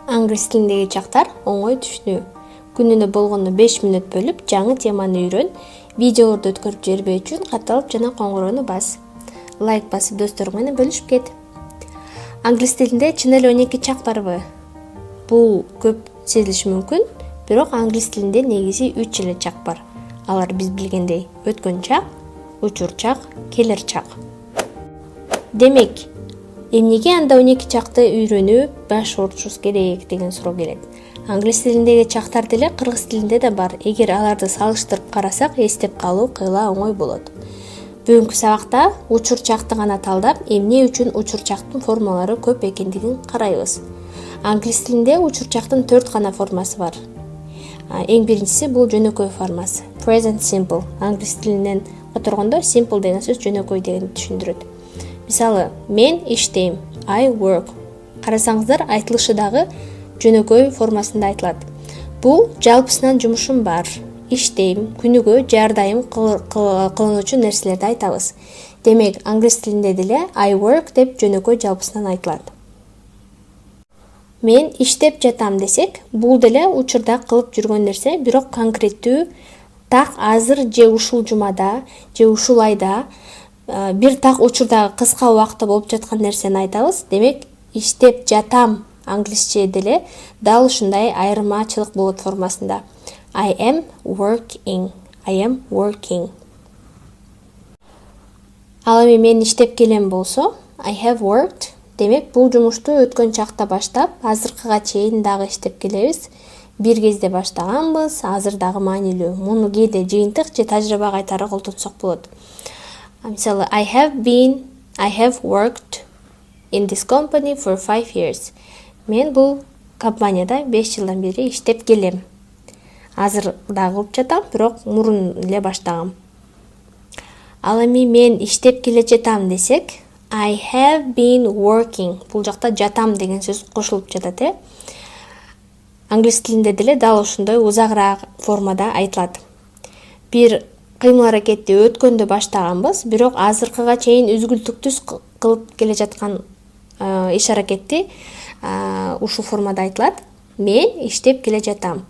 Англис тилиндеги чактар оңой түшүнүү. Күнүнө болгону 5 мүнөт бөлүп, жаңы теманы үйрөн. Видеолорду өткөрүп жибербөө үчүн катталып жана коңгуроону бас. Лайк басып достору менен бөлүшүп кет. Англис тилинде чын эле 12 чак барбы? Бул көп сезилиши мүмкүн, бирок англис тилинде негизи 3 эле чак бар. Алар биз билгендей өткөн чак, учур чак, келер чак. Демек, эмнеге анда 12 чакты үйрөнүп баш оорутушубуз керек деген суроо келет. Англис тилиндеги чактар деле кыргыз тилинде да бар. Эгер аларды салыштырып карасак, эстеп калуу кыйла оңой болот. Бүгүнкү сабакта учур чакты гана талдап, эмне үчүн учур чактын формалары көп экендигин карайбыз. Англис тилинде учур чактын 4 гана формасы бар. Эң биринчиси бул жөнөкөй формасы. Present simple. Англис тилинен которгондо simple деген сөз жөнөкөй дегенди түшүндүрөт. Мисалы, мен иштейм. I work. Карасаңыздар, айтылышы дагы жөнөкөй формасында айтылат. Бул жалпысынан жумушум бар. Иштейм, күнүгө ар дайым кылынуучу нерселерди айтабыз. Демек, англис тилинде деле I work деп жөнөкөй жалпысынан айтылат. Мен иштеп жатам десек, бул деле учурда кылып жүргөн нерсе, бирок конкреттүү так азыр же ушул жумада, же ушул айда бир так учурда кыска убакытта болуп жаткан нерсени айтабыз. Демек, иштеп жатам англисче деле дал ушундай айырмачылык болот формасында. I am working. I am working. Ал эми мен иштеп келем болсо, I have worked. Демек, бул жумушту өткөн чакта баштап, азыркыга чейин дагы иштеп келебиз. Бир кезде баштаганбыз, азыр дагы маанилүү. Муну кээде жыйынтык же тажрыйба кайтары колдонсок болот. Мисалы, I have worked in this company for 5 years. Мен бул компанияда 5 жылдан бери иштеп келем. Азыр дагы кылып жатам, бирок мурун эле баштагам. Ал эми мен иштеп келе жатам десек, I have been working. Бул жакта жатам деген сөз кошулуп жатат, Англис тилинде деле дал ушундай узагыраак формада айтылат. Бир кыймыл аракетти өткөндө баштаганбыз, бирок азыркыга чейин үзгүлтүктүз кылып келе жаткан иш аракетти ушул формада айтылат. Мен иштеп келе жатам.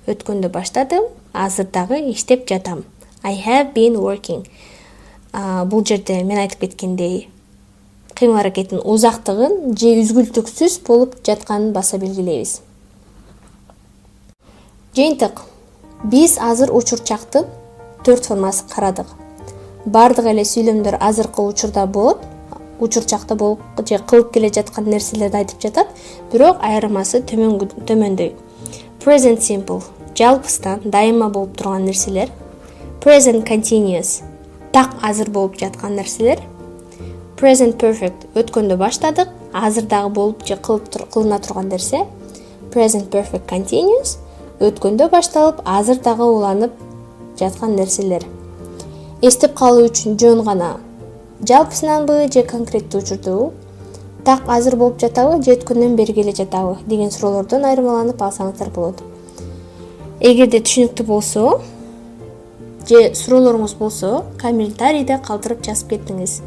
Өткөндө баштадым, азыр дагы иштеп жатам. I have been working. Бул жерде мен айтып кеткендей, кыймыл аракеттин узактыгын же үзгүлтүксүз болуп жатканын баса белгилейбиз. Жыйынтык. Биз азыр учур чактын 4 формасын карадык. Бардык эле сүйлөмдөр азыркы учурда болот, учур чакта болуп же кылып келе жаткан нерселерди айтып жатат, бирок айырмасы төмөндөй. Present simple. Жалпыстан дайыма болуп турган нерселер. Present continuous. Так азыр болуп жаткан нерселер. Present perfect. Өткөндө баштадык, азыр дагы болуп же кылына турган нерсе. Present perfect continuous. Өткөндө башталып, азыр дагы уланып жаткан нерселер. Эстеп калуу үчүн жөн гана жалпысынанбы же конкреттүү учурдубу? Так азыр болуп жатабы же өткөндөн бери келе жатабы деген суроолордон айырмаланып алсаңыздар болот. Эгерде түшүнүктүү болсо же суроолоруңуз болсо, комментарийде калтырып жазып кетиңиз.